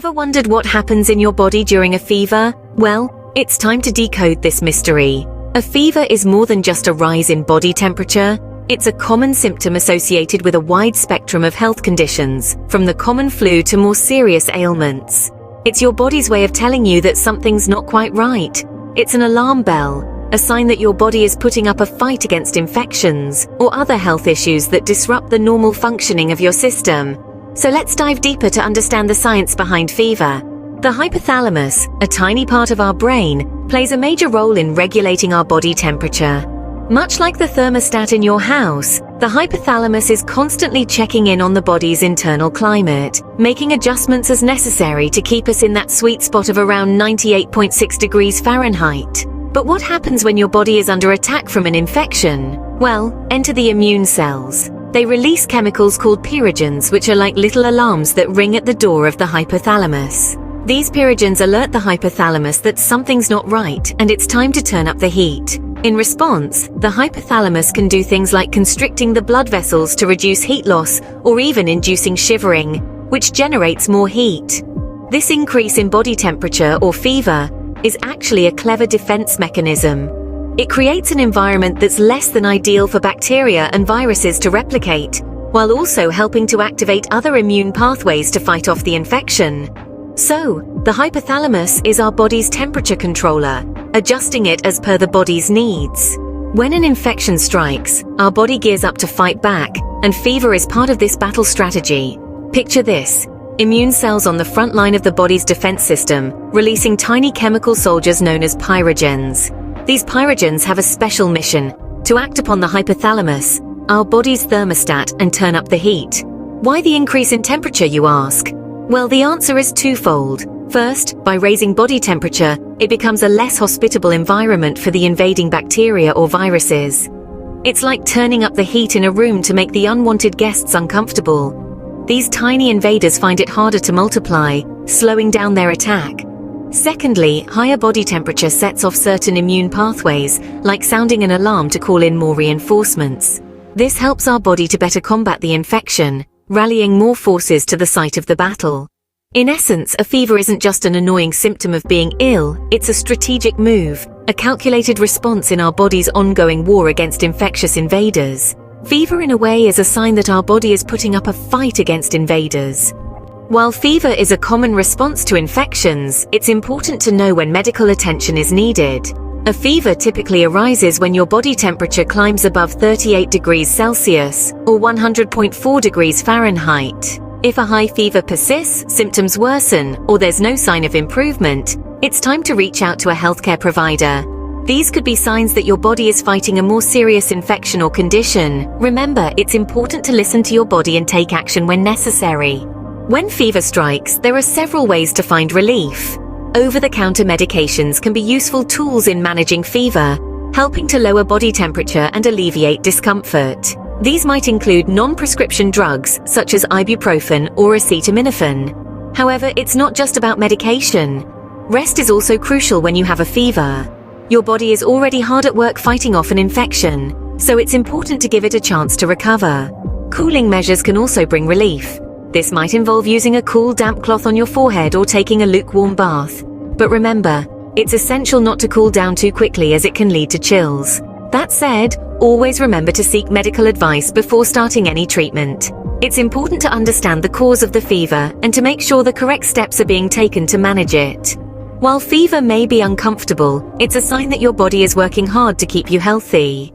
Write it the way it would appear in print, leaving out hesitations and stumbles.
Ever wondered what happens in your body during a fever? Well, it's time to decode this mystery. A fever is more than just a rise in body temperature. It's a common symptom associated with a wide spectrum of health conditions, from the common flu to more serious ailments. It's your body's way of telling you that something's not quite right. It's an alarm bell, a sign that your body is putting up a fight against infections or other health issues that disrupt the normal functioning of your system. So let's dive deeper to understand the science behind fever. The hypothalamus, a tiny part of our brain, plays a major role in regulating our body temperature. Much like the thermostat in your house, the hypothalamus is constantly checking in on the body's internal climate, making adjustments as necessary to keep us in that sweet spot of around 98.6 degrees Fahrenheit. But what happens when your body is under attack from an infection? Well, enter the immune cells. They release chemicals called pyrogens, which are like little alarms that ring at the door of the hypothalamus. These pyrogens alert the hypothalamus that something's not right and it's time to turn up the heat. In response, the hypothalamus can do things like constricting the blood vessels to reduce heat loss or even inducing shivering, which generates more heat. This increase in body temperature or fever is actually a clever defense mechanism. It creates an environment that's less than ideal for bacteria and viruses to replicate, while also helping to activate other immune pathways to fight off the infection. So, the hypothalamus is our body's temperature controller, adjusting it as per the body's needs. When an infection strikes, our body gears up to fight back, and fever is part of this battle strategy. Picture this: immune cells on the front line of the body's defense system, releasing tiny chemical soldiers known as pyrogens. These pyrogens have a special mission: to act upon the hypothalamus, our body's thermostat, and turn up the heat. Why the increase in temperature, you ask? Well, the answer is twofold. First, by raising body temperature, it becomes a less hospitable environment for the invading bacteria or viruses. It's like turning up the heat in a room to make the unwanted guests uncomfortable. These tiny invaders find it harder to multiply, slowing down their attack. Secondly, higher body temperature sets off certain immune pathways, like sounding an alarm to call in more reinforcements. This helps our body to better combat the infection, rallying more forces to the site of the battle. In essence, a fever isn't just an annoying symptom of being ill, it's a strategic move, a calculated response in our body's ongoing war against infectious invaders. Fever, in a way, is a sign that our body is putting up a fight against invaders. While fever is a common response to infections, it's important to know when medical attention is needed. A fever typically arises when your body temperature climbs above 38 degrees Celsius, or 100.4 degrees Fahrenheit. If a high fever persists, symptoms worsen, or there's no sign of improvement, it's time to reach out to a healthcare provider. These could be signs that your body is fighting a more serious infection or condition. Remember, it's important to listen to your body and take action when necessary. When fever strikes, there are several ways to find relief. Over-the-counter medications can be useful tools in managing fever, helping to lower body temperature and alleviate discomfort. These might include non-prescription drugs such as ibuprofen or acetaminophen. However, it's not just about medication. Rest is also crucial when you have a fever. Your body is already hard at work fighting off an infection, so it's important to give it a chance to recover. Cooling measures can also bring relief. This might involve using a cool, damp cloth on your forehead or taking a lukewarm bath. But remember, it's essential not to cool down too quickly, as it can lead to chills. That said, always remember to seek medical advice before starting any treatment. It's important to understand the cause of the fever and to make sure the correct steps are being taken to manage it. While fever may be uncomfortable, it's a sign that your body is working hard to keep you healthy.